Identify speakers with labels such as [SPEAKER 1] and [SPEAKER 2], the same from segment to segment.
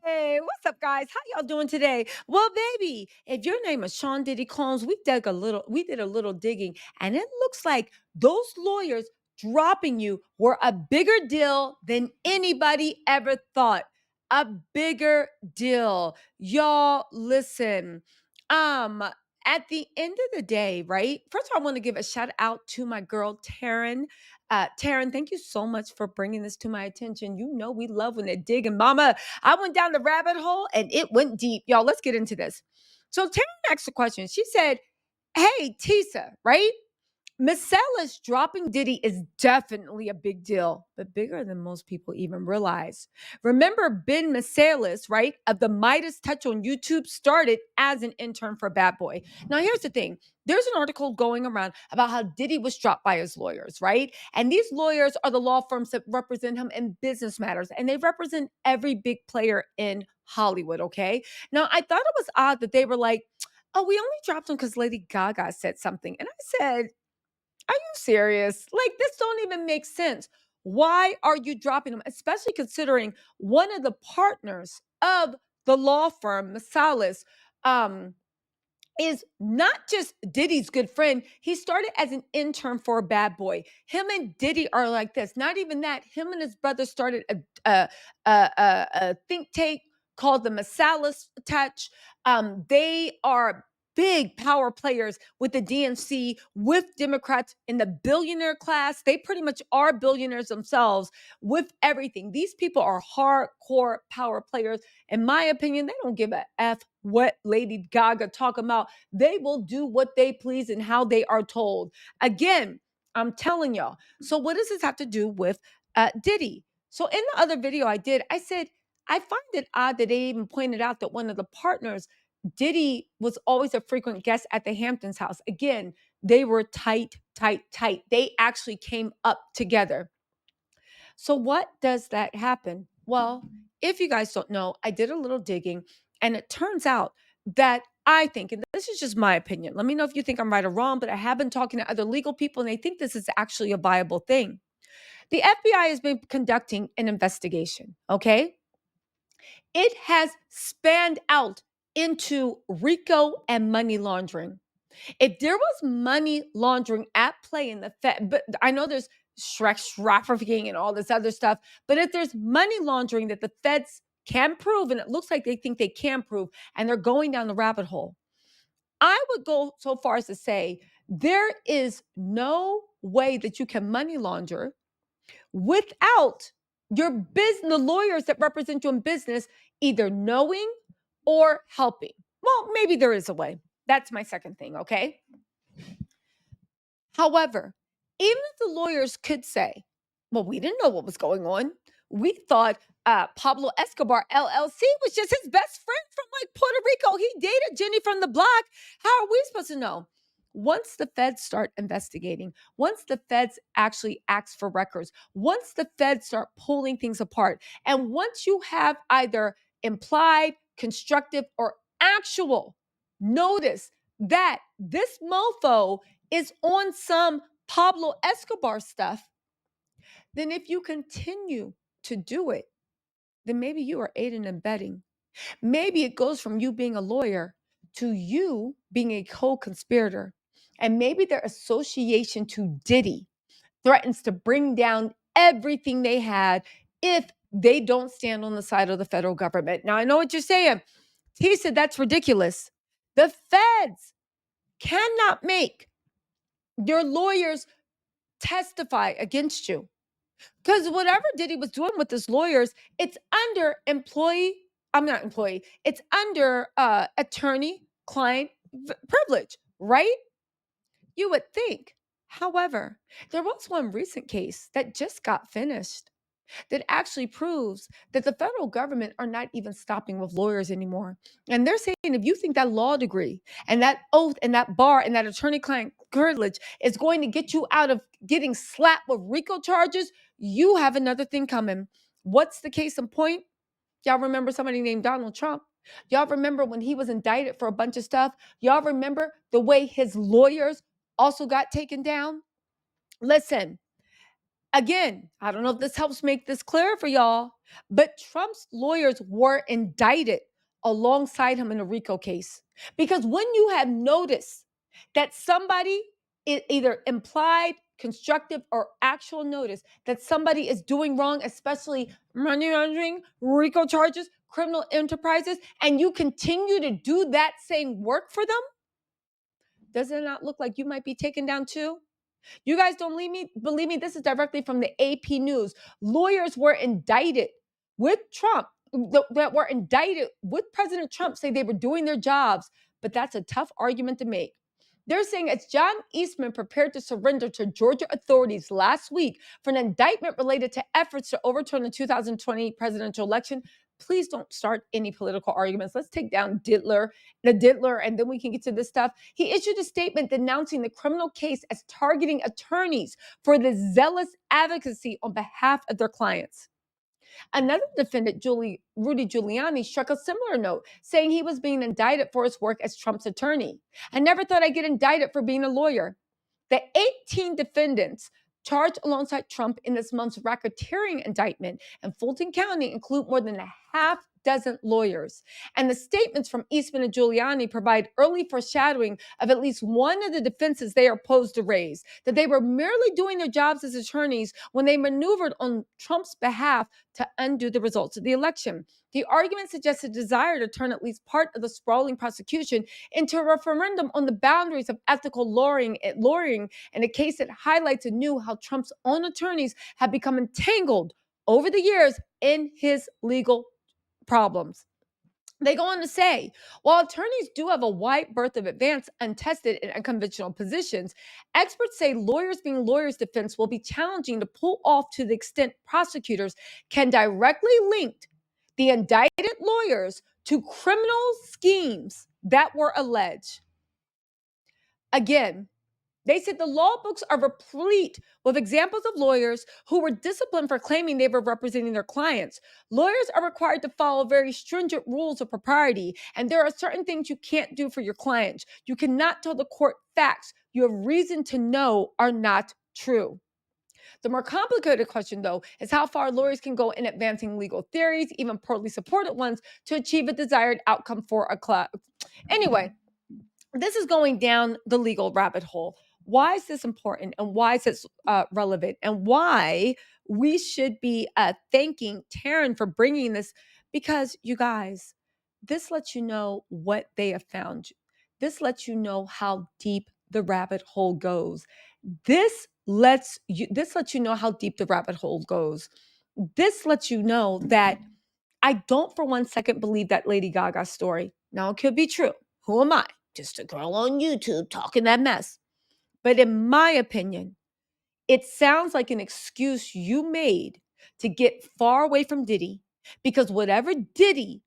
[SPEAKER 1] Hey, what's up, guys? How y'all doing today? Well, baby, if your name is Sean Diddy Combs, we did a little digging, and it looks like those lawyers dropping you were a bigger deal than anybody ever thought. A bigger deal. Y'all, listen. Um, at the end of the day, right? First of all, I want to give a shout out to my girl Taryn. Taryn, thank you so much for bringing this to my attention. You know we love when they dig, and Mama, I went down the rabbit hole and it went deep. Y'all, let's get into this. So Taryn asked a question. She said, "Hey, Tisa, right? Marcellus dropping Diddy is definitely a big deal, but bigger than most people even realize. Remember, Ben Marcellus, right, of the Midas Touch on YouTube, started as an intern for Bad Boy. Now, here's the thing. There's an article going around about how Diddy was dropped by his lawyers, right? And these lawyers are the law firms that represent him in business matters, and they represent every big player in Hollywood, okay? Now, I thought it was odd that they were like, oh, we only dropped him because Lady Gaga said something. And I said, are you serious? Like, this don't even make sense. Why are you dropping them? Especially considering one of the partners of the law firm, Masalis, um, is not just Diddy's good friend. He started as an intern for a Bad Boy. Him and Diddy are like this. Not even that. Him and his brother started a think tank called the Masalis Touch. They are big power players with the DNC, with Democrats in the billionaire class. They pretty much are billionaires themselves with everything. These people are hardcore power players. In my opinion, they don't give a F what Lady Gaga talking about. They will do what they please and how they are told. Again, I'm telling y'all. So what does this have to do with Diddy? So in the other video I did, I said, I find it odd that they even pointed out that one of the partners, Diddy, was always a frequent guest at the Hamptons house. Again, they were tight, tight, tight. They actually came up together. So, what does that happen? Well, if you guys don't know, I did a little digging, and it turns out that I think, and this is just my opinion, let me know if you think I'm right or wrong, but I have been talking to other legal people, and they think this is actually a viable thing. The FBI has been conducting an investigation, okay? It has spanned out into RICO and money laundering. If there was money laundering at play in the Fed, but I know there's Shrek trafficking and all this other stuff, but if there's money laundering that the feds can prove, and it looks like they think they can prove, and they're going down the rabbit hole, I would go so far as to say there is no way that you can money launder without your business, the lawyers that represent you in business, either knowing or helping. Well, maybe there is a way. That's my second thing, okay? However, even if the lawyers could say, well, we didn't know what was going on. We thought Pablo Escobar LLC was just his best friend from like Puerto Rico. He dated Jenny from the block. How are we supposed to know? Once the feds start investigating, once the feds actually ask for records, once the feds start pulling things apart, and once you have either implied, constructive, or actual notice that this mofo is on some Pablo Escobar stuff, then if you continue to do it, then maybe you are aiding and abetting. Maybe it goes from you being a lawyer to you being a co-conspirator. And maybe their association to Diddy threatens to bring down everything they had if they don't stand on the side of the federal government. Now, I know what you're saying. He said that's ridiculous. The feds cannot make your lawyers testify against you. Because whatever Diddy was doing with his lawyers, it's under it's under attorney client privilege, right? You would think. However, there was one recent case that just got finished that actually proves that the federal government are not even stopping with lawyers anymore. And they're saying if you think that law degree and that oath and that bar and that attorney client privilege is going to get you out of getting slapped with RICO charges, you have another thing coming. What's the case in point? Y'all remember somebody named Donald Trump? Y'all remember when he was indicted for a bunch of stuff? Y'all remember the way his lawyers also got taken down? Listen, Again, I don't know if this helps make this clear for y'all, but Trump's lawyers were indicted alongside him in a RICO case. Because when you have noticed that somebody, either implied, constructive, or actual notice that somebody is doing wrong, especially money laundering, RICO charges, criminal enterprises, and you continue to do that same work for them, does it not look like you might be taken down too? You guys don't believe me? This is directly from the AP News. Lawyers were indicted with Trump, that were indicted with President Trump, say they were doing their jobs, but that's a tough argument to make. They're saying as John Eastman prepared to surrender to Georgia authorities last week for an indictment related to efforts to overturn the 2020 presidential election. Please don't start any political arguments. Let's take down Diddler, and then we can get to this stuff. He issued a statement denouncing the criminal case as targeting attorneys for the zealous advocacy on behalf of their clients. Another defendant, Rudy Giuliani, struck a similar note, saying he was being indicted for his work as Trump's attorney. I never thought I'd get indicted for being a lawyer. The 18 defendants charged alongside Trump in this month's racketeering indictment in Fulton County include more than a half dozen lawyers. And the statements from Eastman and Giuliani provide early foreshadowing of at least one of the defenses they are posed to raise, that they were merely doing their jobs as attorneys when they maneuvered on Trump's behalf to undo the results of the election. The argument suggests a desire to turn at least part of the sprawling prosecution into a referendum on the boundaries of ethical lawyering in a case that highlights anew how Trump's own attorneys have become entangled over the years in his legal problems. They go on to say, while attorneys do have a wide berth of advanced, untested, and unconventional positions, experts say lawyers being lawyers' defense will be challenging to pull off to the extent prosecutors can directly link the indicted lawyers to criminal schemes that were alleged. Again, they said the law books are replete with examples of lawyers who were disciplined for claiming they were representing their clients. Lawyers are required to follow very stringent rules of propriety, and there are certain things you can't do for your clients. You cannot tell the court facts you have reason to know are not true. The more complicated question, though, is how far lawyers can go in advancing legal theories, even poorly supported ones, to achieve a desired outcome for a class. Anyway, this is going down the legal rabbit hole. Why is this important, and why is this relevant, and why we should be thanking Taryn for bringing this? Because you guys, this lets you know what they have found. This lets you know how deep the rabbit hole goes. This lets you know how deep the rabbit hole goes. This lets you know that I don't for one second believe that Lady Gaga story. Now, it could be true. Who am I? Just a girl on YouTube talking that mess. But in my opinion, it sounds like an excuse you made to get far away from Diddy, because whatever Diddy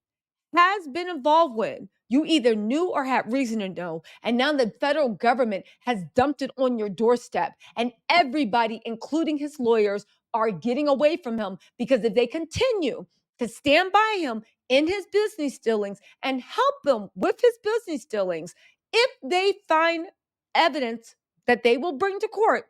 [SPEAKER 1] has been involved with, you either knew or had reason to know. And now the federal government has dumped it on your doorstep. And everybody, including his lawyers, are getting away from him, because if they continue to stand by him in his business dealings and help him with his business dealings, if they find evidence that they will bring to court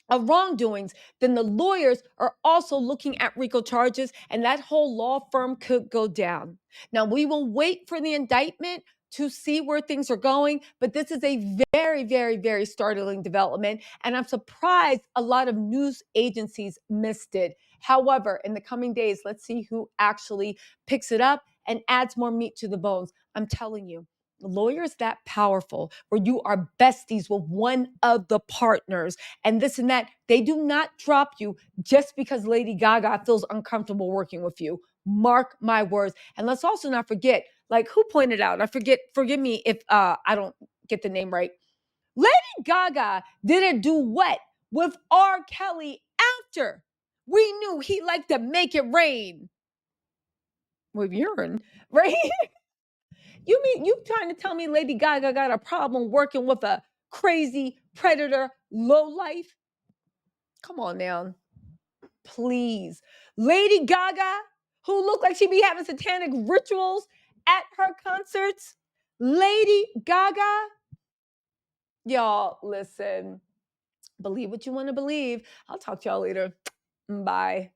[SPEAKER 1] of wrongdoings, then the lawyers are also looking at RICO charges, and that whole law firm could go down. Now, we will wait for the indictment to see where things are going, but this is a very, very, very startling development, and I'm surprised a lot of news agencies missed it. However, in the coming days, let's see who actually picks it up and adds more meat to the bones. I'm telling you, lawyers that powerful, where you are besties with one of the partners and this and that, they do not drop you just because Lady Gaga feels uncomfortable working with you. Mark my words. And let's also not forget, like, who pointed out, forgive me if I don't get the name right. Lady Gaga didn't do what with R. Kelly after we knew he liked to make it rain with urine, right? You mean you trying to tell me Lady Gaga got a problem working with a crazy predator lowlife? Come on now. Please. Lady Gaga, who looked like she be having satanic rituals at her concerts. Lady Gaga. Y'all, listen. Believe what you want to believe. I'll talk to y'all later. Bye.